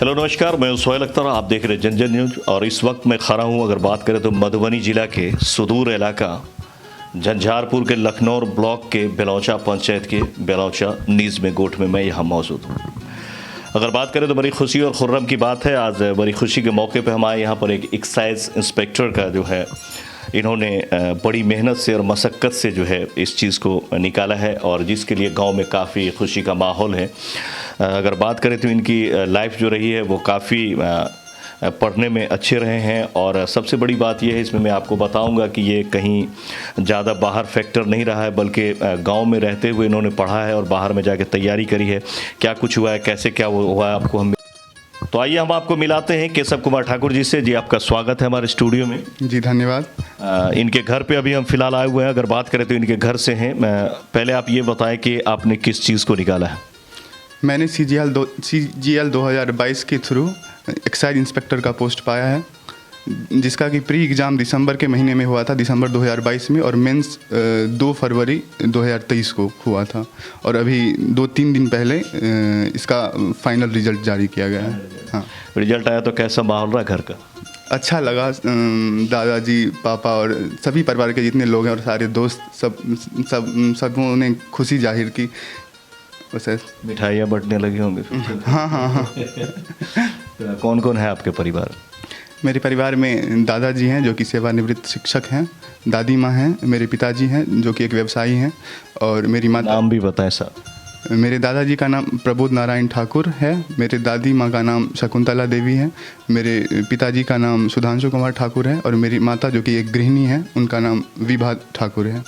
Hello नमस्कार, मैं सोहेल अख्तर, आप देख रहे हैं जन जन न्यूज। और इस वक्त मैं खड़ा हूं, अगर बात करें तो मधुबनी जिला के सुदूर इलाका झंझारपुर के लखनौर ब्लॉक के बेलौचा पंचायत के बेलौचा नीज में गोठ में मैं यहाँ मौजूद हूँ। अगर बात करें तो बड़ी खुशी और खुर्रम की बात है। आज बड़ी खुशी के मौके पे हम आए यहाँ पर। एक एक्साइज इंस्पेक्टर का जो है इन्होंने बड़ी मेहनत से और मशक्क़त से जो है इस चीज़ को निकाला है, और जिसके लिए गांव में काफ़ी खुशी का माहौल है। अगर बात करें तो इनकी लाइफ जो रही है वो काफ़ी पढ़ने में अच्छे रहे हैं। और सबसे बड़ी बात यह है, इसमें मैं आपको बताऊंगा कि ये कहीं ज़्यादा बाहर फैक्टर नहीं रहा है, बल्कि गांव में रहते हुए इन्होंने पढ़ा है और बाहर में जाके तैयारी करी है। क्या कुछ हुआ है, कैसे क्या हुआ है, आपको हम तो आइए हम आपको मिलाते हैं केशव कुमार ठाकुर जी से। जी, आपका स्वागत है हमारे स्टूडियो में। जी धन्यवाद। इनके घर पे अभी हम फिलहाल आए हुए हैं। अगर बात करें तो इनके घर से हैं। पहले आप ये बताएं कि आपने किस चीज़ को निकाला है। मैंने CGL 2022 के थ्रू एक्साइज इंस्पेक्टर का पोस्ट पाया है, जिसका कि प्री एग्ज़ाम दिसंबर के महीने में हुआ था, दिसंबर 2022 में, और मेंस 2 फरवरी 2023 को हुआ था। और अभी 2-3 दिन पहले इसका फाइनल रिजल्ट जारी किया गया है। हाँ, रिजल्ट आया तो कैसा माहौल रहा घर का? अच्छा लगा। दादाजी, पापा और सभी परिवार के जितने लोग हैं और सारे दोस्त सबों ने खुशी जाहिर की। वैसे मिठाइयाँ बंटने लगे होंगे? हाँ। कौन कौन है आपके परिवार? मेरे परिवार में दादाजी हैं जो कि सेवानिवृत्त शिक्षक हैं, दादी माँ हैं, मेरे पिताजी हैं जो कि एक व्यवसायी हैं, और मेरी माँ। नाम भी बताएं साहब। मेरे दादाजी का नाम प्रबोध नारायण ठाकुर है, मेरे दादी माँ का नाम शकुंतला देवी है, मेरे पिताजी का नाम सुधांशु कुमार ठाकुर है, और मेरी माता जो कि एक गृहिणी है उनका नाम विभा ठाकुर है।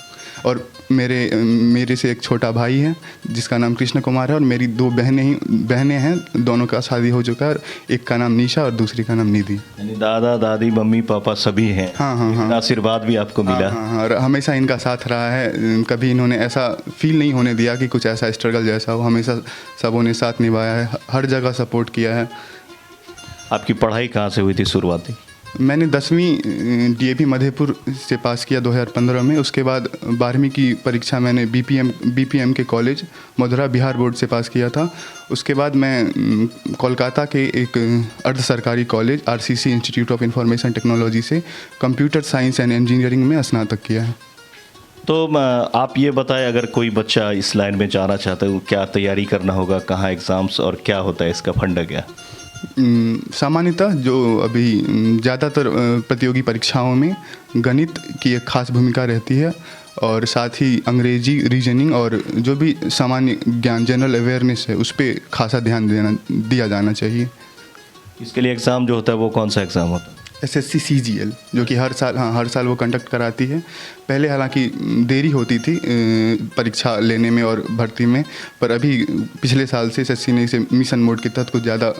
और मेरे से एक छोटा भाई है जिसका नाम कृष्ण कुमार है, और मेरी 2 बहनें हैं, दोनों का शादी हो चुका है, और एक का नाम निशा और दूसरी का नाम निधि। यानी दादा दादी मम्मी पापा सभी हैं। हाँ। आशीर्वाद भी आपको मिला? हाँ, और हमेशा इनका साथ रहा है। कभी इन्होंने ऐसा फील नहीं होने दिया कि कुछ ऐसा स्ट्रगल जैसा हो। हमेशा सबों ने साथ निभाया है, हर जगह सपोर्ट किया है। आपकी पढ़ाई कहाँ से हुई थी शुरुआती? मैंने 10वीं DAP मधेपुर से पास किया 2015 में। उसके बाद 12वीं की परीक्षा मैंने BPM के कॉलेज मधुरा बिहार बोर्ड से पास किया था। उसके बाद मैं कोलकाता के एक अर्ध सरकारी college RCC institute of information technology से कंप्यूटर साइंस एंड इंजीनियरिंग में स्नातक किया है। तो आप ये बताएं, अगर कोई बच्चा इस लाइन में जाना चाहता है, क्या तैयारी करना होगा, कहाँ एग्ज़ाम्स और क्या होता है, इसका फंडा क्या? सामान्यतः जो अभी ज़्यादातर प्रतियोगी परीक्षाओं में गणित की एक खास भूमिका रहती है, और साथ ही अंग्रेजी, रीजनिंग और जो भी सामान्य ज्ञान, जनरल अवेयरनेस है, उस पर खासा ध्यान दिया जाना चाहिए। इसके लिए एग्ज़ाम जो होता है वो कौन सा एग्ज़ाम होता है? SSC CGL, जो कि हर साल वो कंडक्ट कराती है। पहले हालांकि देरी होती थी परीक्षा लेने में और भर्ती में, पर अभी पिछले साल से SSC ने इसे मिशन मोड के तहत कुछ ज़्यादा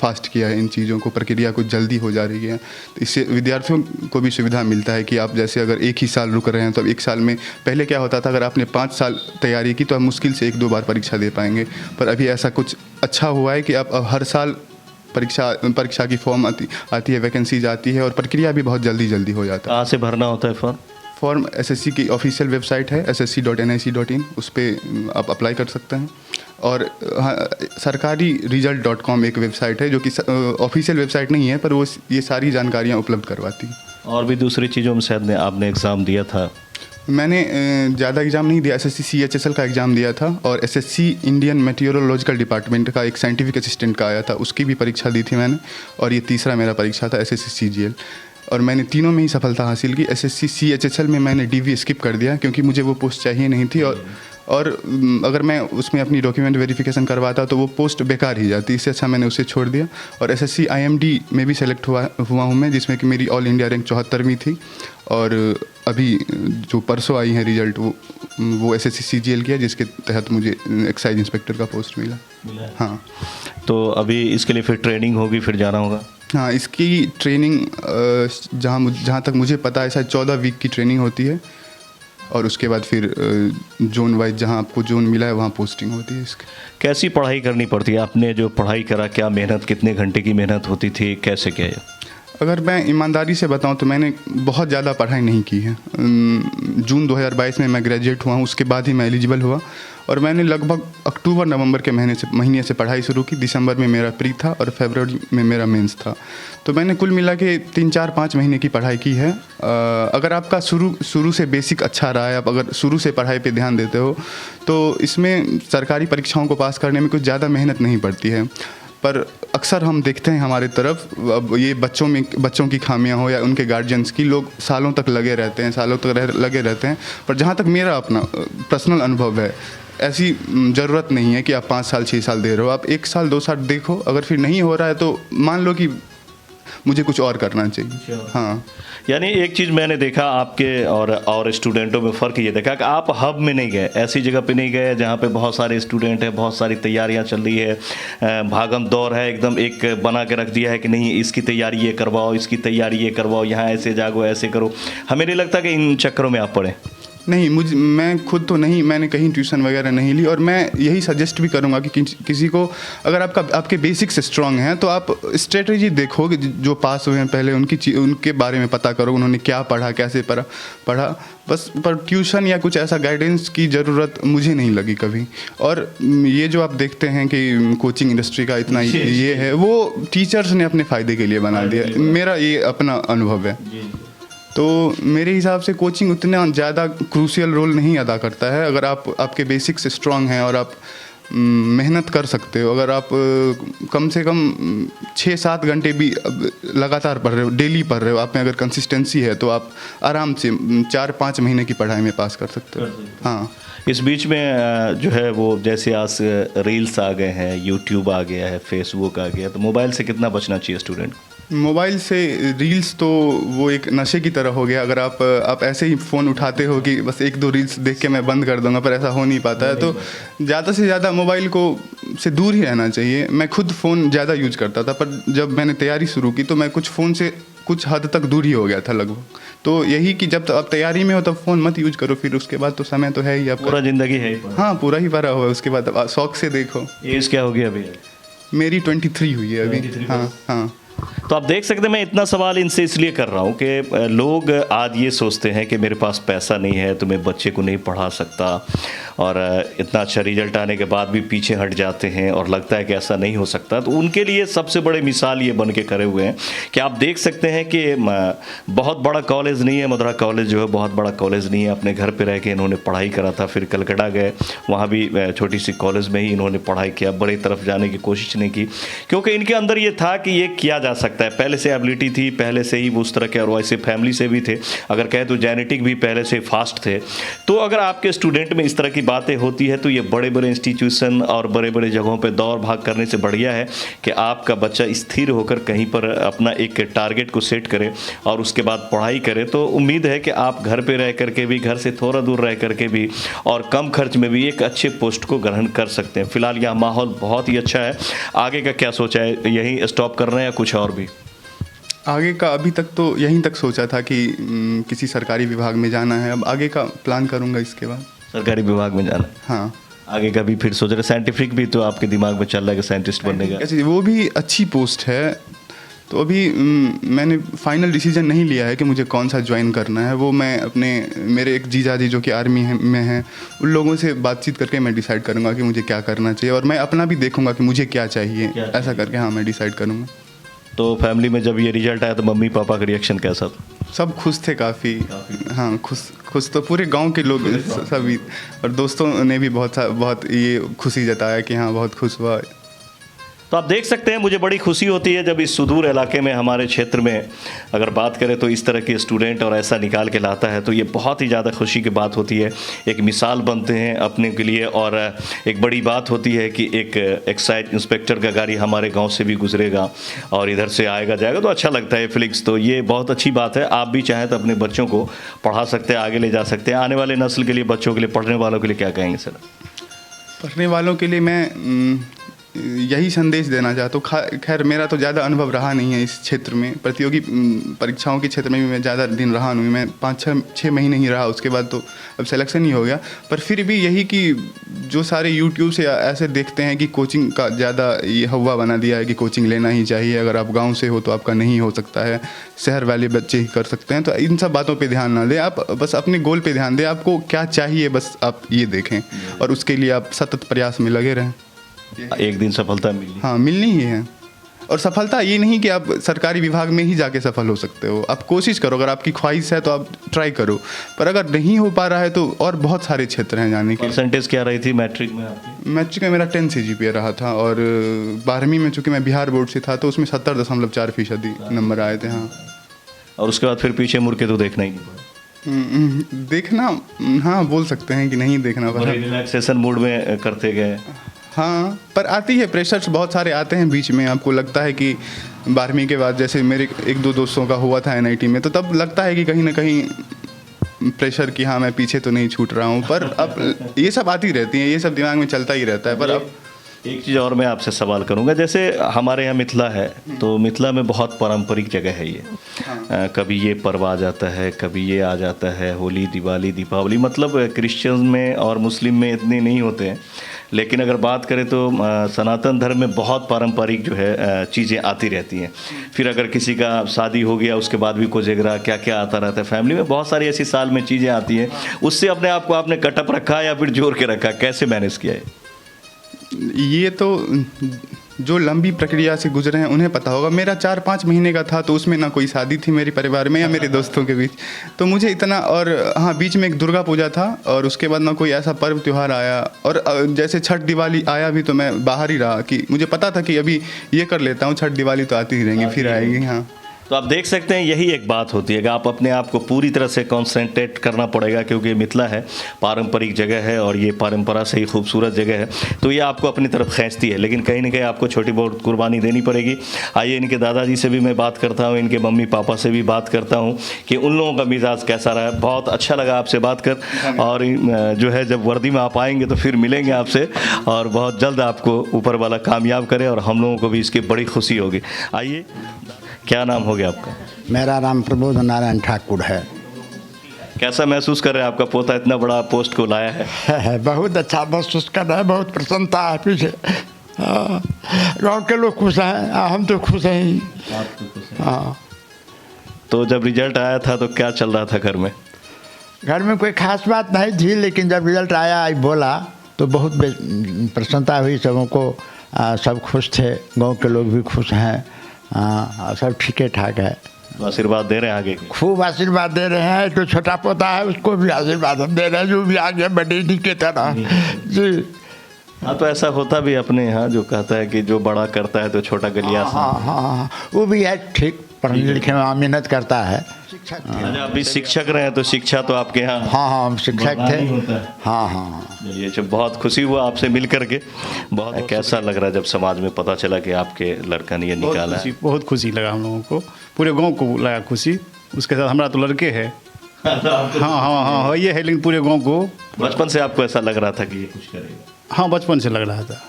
फास्ट किया है। इन चीज़ों को, प्रक्रिया कुछ जल्दी हो जा रही है। तो इससे विद्यार्थियों को भी सुविधा मिलता है कि आप जैसे अगर एक ही साल रुक रहे हैं तो अब 1 साल में, पहले क्या होता था, अगर आपने 5 साल तैयारी की तो आप मुश्किल से 1-2 बार परीक्षा दे पाएंगे। पर अभी ऐसा कुछ अच्छा हुआ है कि आप हर साल परीक्षा की फॉर्म आती है, वैकेंसीज आती है, और प्रक्रिया भी बहुत जल्दी हो जाता है। कहाँ से भरना होता है फॉर्म SSC की ऑफिशियल वेबसाइट है ssc.nic.in, उस पर आप अप्लाई कर सकते हैं। और सरकारी रिजल्ट.com एक वेबसाइट है जो कि ऑफिशियल वेबसाइट नहीं है, पर वो ये सारी जानकारियाँ उपलब्ध करवाती है। और भी दूसरी चीज़ों में शायद आपने एग्ज़ाम दिया था? मैंने ज़्यादा एग्ज़ाम नहीं दिया। SSC CHSL का एग्ज़ाम दिया था, और SSC इंडियन मेटीरियोलॉजिकल डिपार्टमेंट का एक साइंटिफिक असिस्टेंट का आया था, उसकी भी परीक्षा दी थी मैंने। और ये तीसरा मेरा परीक्षा था SSC CGL, और मैंने तीनों में ही सफलता हासिल की। SSC CHSL में मैंने DV स्किप कर दिया क्योंकि मुझे वो पोस्ट चाहिए नहीं थी, और अगर मैं उसमें अपनी डॉक्यूमेंट वेरिफिकेशन करवाता तो वो पोस्ट बेकार ही जाती। इससे अच्छा मैंने उसे छोड़ दिया। और SSC IMD में भी सेलेक्ट हुआ हूँ मैं, जिसमें कि मेरी ऑल इंडिया रैंक 74वीं थी। और अभी जो परसों आई है रिजल्ट, वो SSC CGL की है, जिसके तहत मुझे एक्साइज इंस्पेक्टर का पोस्ट मिला। हाँ, तो अभी इसके लिए फिर ट्रेनिंग होगी, फिर जाना होगा? हाँ, इसकी ट्रेनिंग जहाँ तक मुझे पता है शायद 14 वीक की ट्रेनिंग होती है, और उसके बाद फिर जोन वाइज जहाँ आपको जोन मिला है वहाँ पोस्टिंग होती है इसकी। कैसी पढ़ाई करनी पड़ती है? आपने जो पढ़ाई करा, क्या मेहनत, कितने घंटे की मेहनत होती थी, कैसे क्या है? अगर मैं ईमानदारी से बताऊं तो मैंने बहुत ज़्यादा पढ़ाई नहीं की है। जून 2022 में मैं ग्रेजुएट हुआ हूं, उसके बाद ही मैं एलिजिबल हुआ और मैंने लगभग अक्टूबर नवंबर के महीने से पढ़ाई शुरू की। दिसंबर में मेरा प्री था और फरवरी में मेरा मेंस था। तो मैंने कुल मिला के 3-4-5 महीने की पढ़ाई की है। अगर आपका शुरू से बेसिक अच्छा रहा है, आप अगर शुरू से पढ़ाई पे ध्यान देते हो तो इसमें सरकारी परीक्षाओं को पास करने में कुछ ज़्यादा मेहनत नहीं पड़ती है। पर अक्सर हम देखते हैं हमारे तरफ, अब ये बच्चों की खामियां हो या उनके गार्जियंस की, लोग सालों तक लगे रहते हैं। पर जहाँ तक मेरा अपना पर्सनल अनुभव है, ऐसी ज़रूरत नहीं है कि आप 5 साल 6 साल दे रहे हो। आप 1 साल 2 साल देखो, अगर फिर नहीं हो रहा है तो मान लो कि मुझे कुछ और करना चाहिए। हाँ, यानी एक चीज़ मैंने देखा आपके और स्टूडेंटों में फ़र्क ये देखा कि आप हब में नहीं गए, ऐसी जगह पे नहीं गए जहाँ पे बहुत सारे स्टूडेंट हैं, बहुत सारी तैयारियाँ चल रही है, भागम दौड़ है, एकदम एक बना के रख दिया है कि नहीं इसकी तैयारी ये करवाओ, इसकी तैयारी ये करवाओ, यहाँ ऐसे जागो, ऐसे करो। हमें नहीं लगता कि इन चक्करों में आप पड़े। नहीं, मैं खुद तो नहीं, मैंने कहीं ट्यूशन वगैरह नहीं ली और मैं यही सजेस्ट भी करूँगा कि किसी को, अगर आपके बेसिक्स स्ट्रांग हैं तो आप स्ट्रेटजी देखो कि जो पास हुए हैं पहले उनके बारे में पता करो, उन्होंने क्या पढ़ा, कैसे पढ़ा बस। पर ट्यूशन या कुछ ऐसा गाइडेंस की ज़रूरत मुझे नहीं लगी कभी। और ये जो आप देखते हैं कि कोचिंग इंडस्ट्री का इतना ये है, वो टीचर्स ने अपने फ़ायदे के लिए बना दिया, मेरा ये अपना अनुभव है। तो मेरे हिसाब से कोचिंग उतना ज़्यादा क्रूशियल रोल नहीं अदा करता है। अगर आपके बेसिक्स स्ट्रांग हैं और आप मेहनत कर सकते हो, अगर आप कम से कम 6-7 घंटे भी लगातार पढ़ रहे हो, डेली पढ़ रहे हो, आप में अगर कंसिस्टेंसी है तो आप आराम से 4-5 महीने की पढ़ाई में पास कर सकते हो। हाँ, इस बीच में जो है वो जैसे आज रील्स आ गए हैं, यूट्यूब आ गया है, फेसबुक आ गया, तो मोबाइल से कितना बचना चाहिए स्टूडेंट? मोबाइल से रील्स तो वो एक नशे की तरह हो गया। अगर आप ऐसे ही फ़ोन उठाते हो कि बस 1-2 रील्स देख के मैं बंद कर दूंगा, पर ऐसा हो नहीं पाता है। तो ज़्यादा से ज़्यादा मोबाइल को से दूर ही रहना चाहिए। मैं खुद फ़ोन ज़्यादा यूज करता था, पर जब मैंने तैयारी शुरू की तो मैं फ़ोन से कुछ हद तक दूर ही हो गया था लगभग। तो यही कि जब आप तैयारी में हो तब फ़ोन मत यूज करो, फिर उसके बाद तो समय तो है ही आपका, पूरा ज़िंदगी है ही। हाँ, पूरा ही भरा हुआ है। उसके बाद आप शौक से देखो। एज क्या होगी अभी? मेरी 23 हुई है अभी। हाँ। तो आप देख सकते हैं, मैं इतना सवाल इनसे इसलिए कर रहा हूँ कि लोग आज ये सोचते हैं कि मेरे पास पैसा नहीं है तो मैं बच्चे को नहीं पढ़ा सकता, और इतना अच्छा रिजल्ट आने के बाद भी पीछे हट जाते हैं और लगता है कि ऐसा नहीं हो सकता। तो उनके लिए सबसे बड़े मिसाल ये बन के खड़े हुए हैं कि आप देख सकते हैं कि बहुत बड़ा कॉलेज नहीं है, मदुरा कॉलेज जो है बहुत बड़ा कॉलेज नहीं है। अपने घर पे रह के इन्होंने पढ़ाई करा था, फिर कलकत्ता गए, वहाँ भी छोटी सी कॉलेज में ही इन्होंने पढ़ाई किया, बड़ी तरफ जाने की कोशिश नहीं की, क्योंकि इनके अंदर ये था कि ये किया जा सकता है। पहले से एबिलिटी थी, पहले से ही उस तरह के, और वैसे फैमिली से भी थे, अगर कहें तो जेनेटिक भी पहले से फास्ट थे। तो अगर आपके स्टूडेंट में इस तरह की बातें होती है तो ये बड़े बड़े इंस्टीट्यूशन और बड़े बड़े जगहों पे दौड़ भाग करने से बढ़िया है कि आपका बच्चा स्थिर होकर कहीं पर अपना एक टारगेट को सेट करे और उसके बाद पढ़ाई करे। तो उम्मीद है कि आप घर पे रह करके भी, घर से थोड़ा दूर रह करके भी और कम खर्च में भी एक अच्छे पोस्ट को ग्रहण कर सकते हैं। फिलहाल यह माहौल बहुत ही अच्छा है। आगे का क्या सोचा है? यहीं स्टॉप कर रहे हैं या कुछ और भी? आगे का अभी तक तो यहीं तक सोचा था कि किसी सरकारी विभाग में जाना है। अब आगे का प्लान करूंगा इसके बाद। सरकारी विभाग में जाना? हाँ। आगे का भी फिर सोच रहे? साइंटिफिक भी तो आपके दिमाग में चल रहा है कि साइंटिस्ट बनने का? ऐसे वो भी अच्छी पोस्ट है। तो अभी मैंने फाइनल डिसीजन नहीं लिया है कि मुझे कौन सा ज्वाइन करना है। वो मैं मेरे एक जीजा जी जो कि आर्मी में हैं, उन लोगों से बातचीत करके मैं डिसाइड करूँगा कि मुझे क्या करना चाहिए, और मैं अपना भी देखूँगा कि मुझे क्या चाहिए। ऐसा करके हाँ, मैं डिसाइड करूँगा। तो फैमिली में जब ये रिजल्ट आया तो मम्मी पापा का रिएक्शन कैसा था? सब खुश थे काफ़ी। हाँ, खुश तो पूरे गांव के लोग सभी, और दोस्तों ने भी बहुत ये खुशी जताया कि हाँ, बहुत खुश हुआ। तो आप देख सकते हैं, मुझे बड़ी खुशी होती है जब इस सुदूर इलाके में, हमारे क्षेत्र में अगर बात करें तो इस तरह के स्टूडेंट और ऐसा निकाल के लाता है तो ये बहुत ही ज़्यादा खुशी की बात होती है। एक मिसाल बनते हैं अपने के लिए, और एक बड़ी बात होती है कि एक एक्साइज इंस्पेक्टर का गाड़ी हमारे गांव से भी गुजरेगा और इधर से आएगा जाएगा तो अच्छा लगता है फ्लिक्स। तो ये बहुत अच्छी बात है। आप भी चाहें तो अपने बच्चों को पढ़ा सकते हैं, आगे ले जा सकते हैं। आने वाले नस्ल के लिए, बच्चों के लिए, पढ़ने वालों के लिए क्या कहेंगे सर? पढ़ने वालों के लिए मैं यही संदेश देना चाहता हूँ। खैर मेरा तो ज़्यादा अनुभव रहा नहीं है इस क्षेत्र में, प्रतियोगी परीक्षाओं के क्षेत्र में भी मैं ज़्यादा दिन रहा नहीं, मैं 5-6 महीने ही रहा, उसके बाद तो अब सिलेक्शन ही हो गया। पर फिर भी यही कि जो सारे यूट्यूब से ऐसे देखते हैं कि कोचिंग का ज़्यादा ये हवा बना दिया है कि कोचिंग लेना ही चाहिए, अगर आप गाँव से हो तो आपका नहीं हो सकता है, शहर वाले बच्चे ही कर सकते हैं। तो इन सब बातों पर ध्यान ना दें, आप बस अपने गोल पर ध्यान दें, आपको क्या चाहिए बस आप ये देखें और उसके लिए आप सतत प्रयास में लगे रहें। एक दिन सफलता मिली, हाँ मिलनी ही है। और सफलता ये नहीं कि आप सरकारी विभाग में ही जाके सफल हो सकते हो, आप कोशिश करो, अगर आपकी ख्वाहिश है तो आप ट्राई करो, पर अगर नहीं हो पा रहा है तो और बहुत सारे क्षेत्र हैं जाने के। परसेंटेज क्या रही थी मैट्रिक में आपकी? मैट्रिक में मेरा 10 CGPA रहा था और 12वीं में चूँकि मैं बिहार बोर्ड से था तो उसमें 70.4% नंबर आए थे। हाँ, और उसके बाद फिर पीछे मुड़ के तो देखना ही नहीं पड़ा? देखना, हाँ बोल सकते हैं कि नहीं देखना पड़ा, रिलैक्सेशन मूड में करते गए। हाँ, पर आती है, प्रेशर्स बहुत सारे आते हैं बीच में। आपको लगता है कि 12वीं के बाद जैसे मेरे 1-2 दोस्तों का हुआ था NIT में, तो तब लगता है कि कहीं ना कहीं प्रेशर कि हाँ मैं पीछे तो नहीं छूट रहा हूँ। पर अब ये सब आती रहती हैं, ये सब दिमाग में चलता ही रहता है। पर अब एक चीज़ और मैं आपसे सवाल करूंगा, जैसे हमारे यहाँ मिथिला है तो मिथिला में बहुत पारंपरिक जगह है ये। कभी ये पर्व आ जाता है, कभी ये आ जाता है, होली, दिवाली, दीपावली, मतलब क्रिश्चियन में और मुस्लिम में इतने नहीं होते हैं, लेकिन अगर बात करें तो सनातन धर्म में बहुत पारंपरिक जो है चीज़ें आती रहती हैं। फिर अगर किसी का शादी हो गया उसके बाद भी कोजेगरा क्या क्या आता रहता है, फैमिली में बहुत सारी ऐसी साल में चीज़ें आती हैं। उससे अपने आप को आपने कटअप रखा या फिर जोड़ के रखा, कैसे मैनेज किया है? ये तो जो लंबी प्रक्रिया से गुजरे हैं उन्हें पता होगा। मेरा 4-5 महीने का था तो उसमें ना कोई शादी थी मेरे परिवार में या मेरे दोस्तों के बीच, तो मुझे इतना, और हाँ बीच में एक दुर्गा पूजा था और उसके बाद ना कोई ऐसा पर्व त्यौहार आया। और जैसे छठ दिवाली आया भी तो मैं बाहर ही रहा कि मुझे पता था कि अभी ये कर लेता हूँ, छठ दिवाली तो आती ही रहेंगी, फिर आएगी। हाँ, तो आप देख सकते हैं यही एक बात होती है कि आप अपने आप को पूरी तरह से कॉन्सेंट्रेट करना पड़ेगा, क्योंकि मिथिला है, पारंपरिक जगह है और ये परंपरा से ही खूबसूरत जगह है, तो ये आपको अपनी तरफ खींचती है, लेकिन कहीं ना कहीं आपको छोटी बहुत कुर्बानी देनी पड़ेगी। आइए इनके दादाजी से भी मैं बात करता हूँ, इनके मम्मी पापा से भी बात करता हूँ कि उन लोगों का मिजाज कैसा रहा है। बहुत अच्छा लगा आपसे बात कर, और जो है जब वर्दी में आप आएंगे तो फिर मिलेंगे आपसे, और बहुत जल्द आपको ऊपर वाला कामयाब करे और हम लोगों को भी इसकी बड़ी खुशी होगी। आइए, क्या नाम हो गया आपका? मेरा नाम प्रबोध नारायण ठाकुर है। कैसा महसूस कर रहे हैं, आपका पोता इतना बड़ा पोस्ट को लाया है? बहुत अच्छा महसूस कर रहा है, बहुत प्रसन्नता है पीछे। गांव के लोग खुश हैं, हम तो खुश हैं ही। हाँ, तो जब रिजल्ट आया था तो क्या चल रहा था घर में? घर में कोई खास बात नहीं थी, लेकिन जब रिजल्ट आया बोला तो बहुत प्रसन्नता हुई सबों को। सब खुश थे, गांव के लोग भी खुश हैं। सब ठीक ठाक है। आशीर्वाद दे रहे हैं आगे के? खूब आशीर्वाद दे रहे हैं। तो छोटा पोता है उसको भी आशीर्वाद हम दे रहे हैं, जो भी आगे बढ़े के तरह जी। हाँ, तो ऐसा होता भी अपने यहाँ, जो कहता है कि जो बड़ा करता है तो छोटा गलिया सा। हाँ, वो भी है, ठीक पढ़ने लिखने में मेहनत करता है। आप भी शिक्षक रहे तो शिक्षा तो आपके यहाँ? हाँ, हम शिक्षक थे। हाँ। ये जब बहुत खुशी हुआ आपसे मिल करके। बहुत कैसा लग रहा है जब समाज में पता चला कि आपके लड़का ने ये निकाला है? बहुत खुशी लगा हम लोगों को, पूरे गांव को लगा खुशी। उसके साथ हमारा तो लड़के है। हाँ, ये है, लेकिन पूरे गांव को। बचपन से आपको ऐसा लग रहा था कि ये कुछ करेगा? हाँ, बचपन से लग रहा था।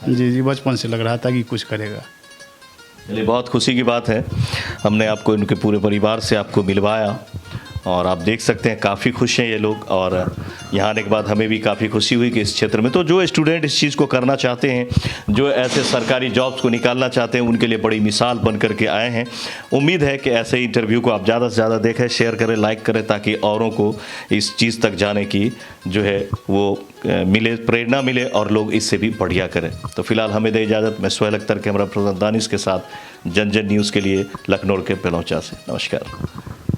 जी, बचपन से लग रहा था कि कुछ करेगा। चलिए, बहुत खुशी की बात है, हमने आपको इनके पूरे परिवार से आपको मिलवाया, और आप देख सकते हैं काफ़ी खुश हैं ये लोग। और यहाँ आने के बाद हमें भी काफ़ी खुशी हुई कि इस क्षेत्र में तो जो स्टूडेंट इस चीज़ को करना चाहते हैं, जो ऐसे सरकारी जॉब्स को निकालना चाहते हैं, उनके लिए बड़ी मिसाल बन करके आए हैं। उम्मीद है कि ऐसे इंटरव्यू को आप ज़्यादा से ज़्यादा देखें, शेयर करें, लाइक करें, ताकि औरों को इस चीज़ तक जाने की जो है वो मिले, प्रेरणा मिले और लोग इससे भी बढ़िया करें। तो फिलहाल हमें दे इजाज़त। मैं सुहेल अख्तर, कैमरा पर्सन दानिश के साथ, जन जन न्यूज़ के लिए लखनऊ के बेलौचा से। नमस्कार।